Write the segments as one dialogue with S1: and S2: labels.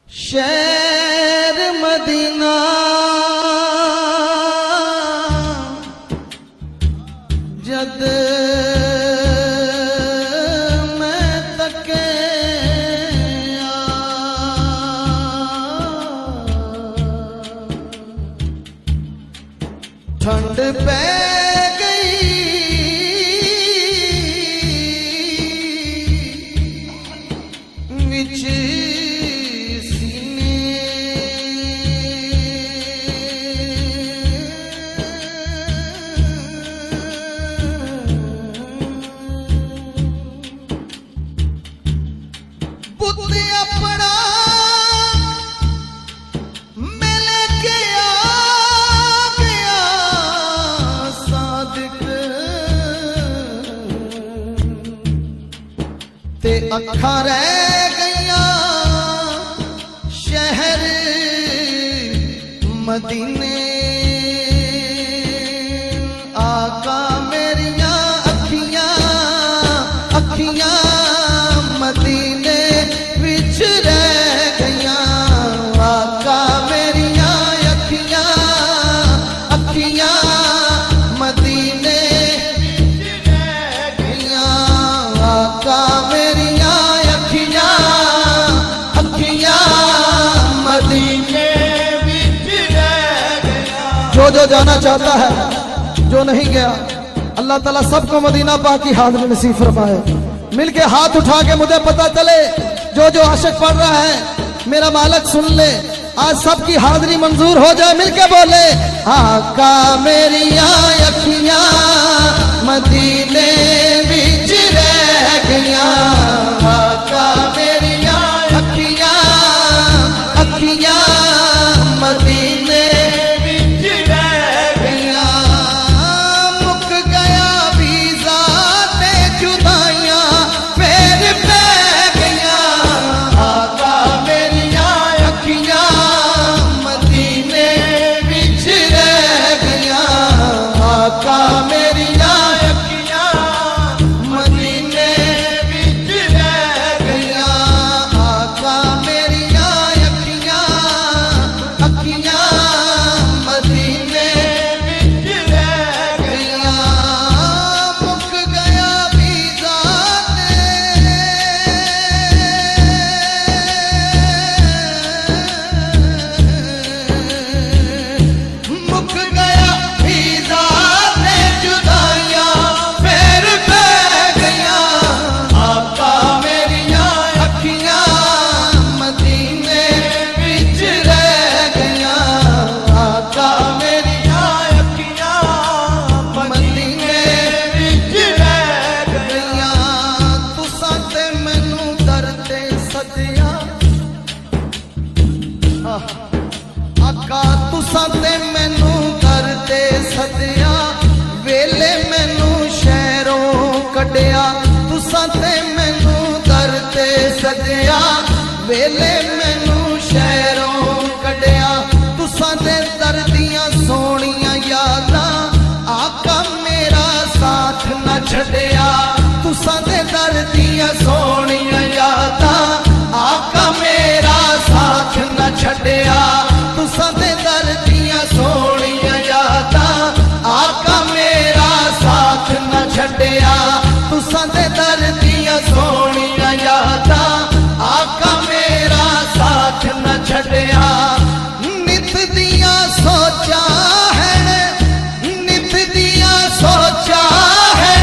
S1: शहर मदीना जद मैं तके ठंड पै गई विच अखा रह गईया शहर मदीने आका मेरिया अखियां अखियां मदीने विच रह गईया आका मेरिया अखियां अखियां मदीने विच रह गईया आका जो जाना चाहता है जो नहीं गया अल्लाह ताला सबको मदीना पाक की हाज़िरी नसीब फरमाए। मिलके हाथ उठा के मुझे पता चले जो आशिक पढ़ रहा है मेरा मालिक सुन ले आज सबकी हाज़िरी मंजूर हो जाए। मिलके बोले आका मेरिया अखियां मदीने विच रह गईया आका मेरिया अखियां अखियां मदीने आका तुसा ते मैनू करते सदिया वेले मैनू शहरों कढ़िया तुसा ते मैनू करते सदिया वेले मैनू शहरों कढ़िया तुसा ते दर्दियां सोनिया यादां आका मेरा साथ न छड़िया तुसा ते दर्दियां सोनिया यादां आका मेरा साथ न छड़िया तुसा ते दर्दियां सोनिया यादां आका मेरा साथ न छड़िया तुसा ते दर्दियां सोनिया यादां आका मेरा साथ न छड़िया नित दियां सोचा है नित दियां सोचा है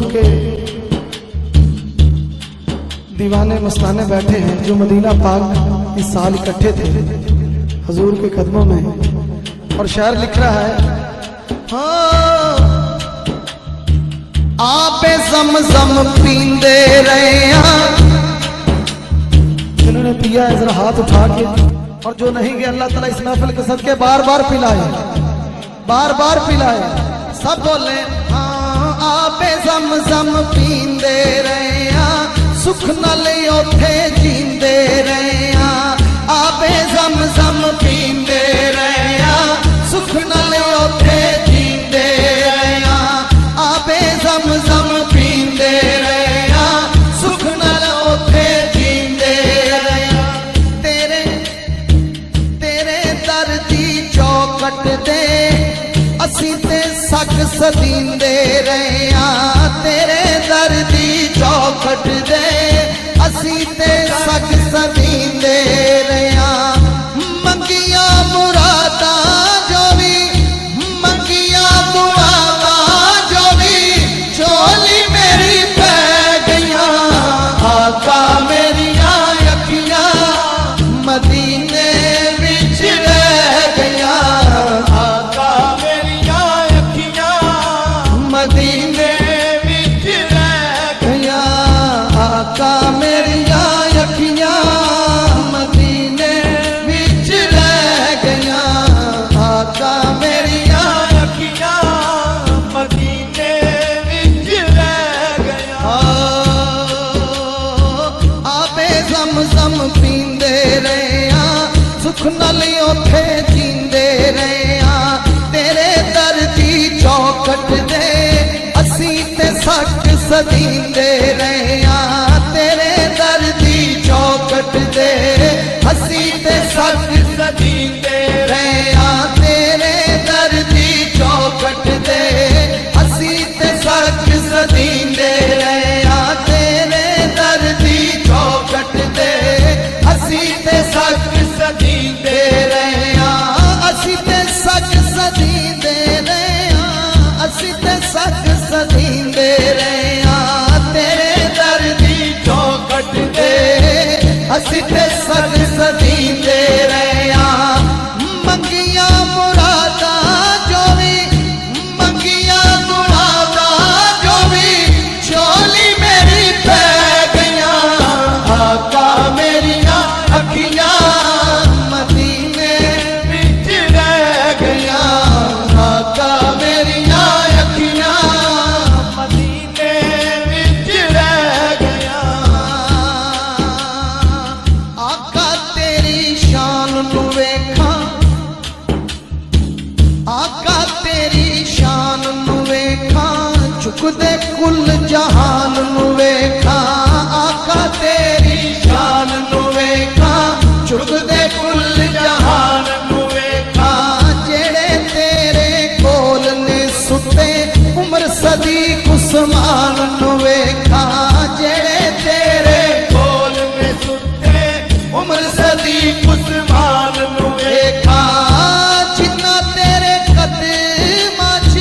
S1: के दीवाने मस्ताने बैठे हैं जो मदीना पाक इस साल इकट्ठे थे हुजूर के कदमों में। और शायर लिख रहा है, हाँ आपे ज़म-ज़म पींदे रहे हैं, जिन्होंने पिया है जरा हाथ उठा के, और जो नहीं गए अल्लाह ताला इस महफिल के सदके बार बार पिलाए, बार बार पिलाए। सब बोले हाँ आपे ज़म-ज़म पींदे रहे हैं, सुख नाल ओथे जींदे रहे हैं। आपे ज़म-ज़म पींदे रहे हैं, सुख नाल ओथे जींदे रहे हैं। आपे ज़म-ज़म पींदे रहे हैं, सुख नाल ओथे जींदे रहे हैं। तेरे तेरे दर दी चौखट दे असी ते सग सदींदे रहे हैं। तेरे दर दी चौखट दे असी ते सग सदींदे रहे हैं। मंगिया मुरादा जो भी, मंगिया मुरादा जो भी, चोली मेरी पै गईयां। आका मेरिया अखियां मदीने विच रह गईयां। आका मेरिया अखियां मदीने विच रह गईयां। आका मेरिया अखियां मदीने विच रह गईयां। आका मेरिया अखियां मदीने विच रह गईयां। आपे ज़म-ज़म पींदे रहे हैं, सुख नाल ओथे जींदे रहे हैं। तेरे दर दी चौखट दे असी ते सग सदींदे रहे हैं। तेरे दर दी चौखट दे असी ते सग सदींदे रहे हैं। तेरे दर दी चौखट दे असी ते सग सदींदे रहे हैं। तेरे दर दी चौखट दे असी ते सग सदींदे रहे हैं। असी ते सग सदींदे रहे हैं। असी ते सग सदींदे रहे हैं। तेरे दर दी चौखट दे असी ते सग सदींदे रहे हैं। मंगिया मुरादा जो भी, मंगिया मुरादा जो भी, चोली मेरी पै गईयां। आका मेरिया अखियां मदीने विच रह गईयां। आका मेरिया अखियां मदीने विच रह गईयां। आका तेरी शान नू वेखां, आका तेरी शान नू वेखां, चुकदे कुल जहान नू वेखां। आका तेरी शान नू वेखां, चुकदे कुल जहान नू वेखां। जेड़े तेरे कोल ने सुते उम्र सदी उस्मान नू वेखां। जेड़े तेरे कोल ने सुते उम्र सदी उस्मान नू वेखां। जिन्ना तेरे कदमां च,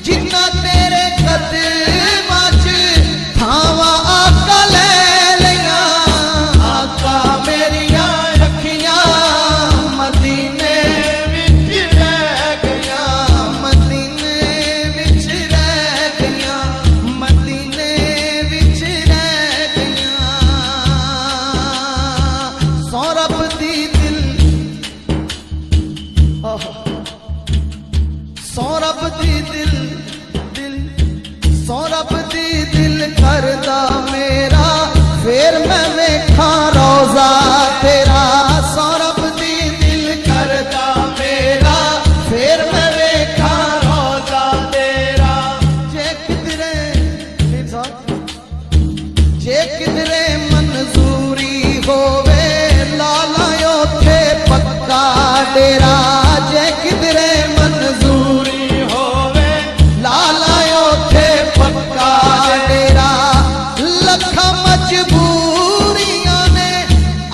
S1: जिन्ना तेरे कदमां च थावां आका ले लियां। आका मेरिया अखियां मदीने विच रह गईयां। मदीने विच रह गईयां। मदीने विच रह गईयां। सौरभ दी दिल, सौरभ दी दिल, दिल सौरभ दी दिल करदा मेरा, फिर मैं वेखां रोज़ा तेरा। सौरभ दी दिल करदा मेरा, फिर मैं वेखां रोज़ा तेरा। जे किधरे, जे किधरे मंजूरी होवे लाला ओथे पक्का डेरा। जे किधरे मंजूरी होवे लाला ओथे पक्का डेरा। लखा मजबूरियां ने,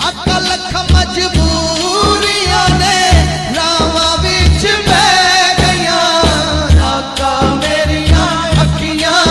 S1: आका लखा मजबूरियां ने रावां विच बह गईयां। आका मेरिया अखियां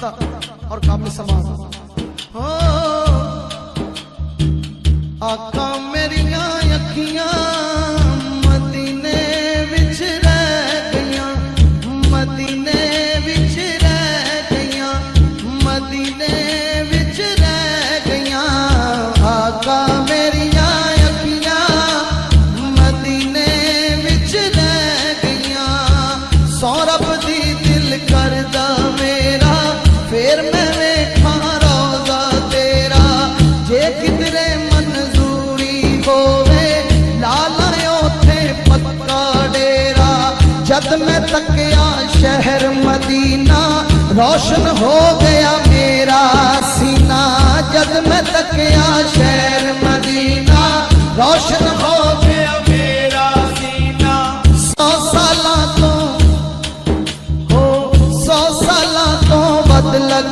S1: रखता और काबिल समाज हो। आका मेरिया अखियां मदीने विच रह गईयां, मदीने विच रह गईयां, मदीने विच रह गईयां। आका मेरिया अखियां मदीने विच रह गईयां। सौरभ दी दिल करदा मेरा फिर मैं वेखां रोज़ा तेरा। जे किधरे मंजूरी होवे लाला ओथे पक्का डेरा। जद मैं तकिया शहर मदीना रोशन हो गया मेरा सीना। जद मैं तकिया शहर मदीना रोशन हो गया मेरा सीना। 100 साल तो 100 साल तो बद लग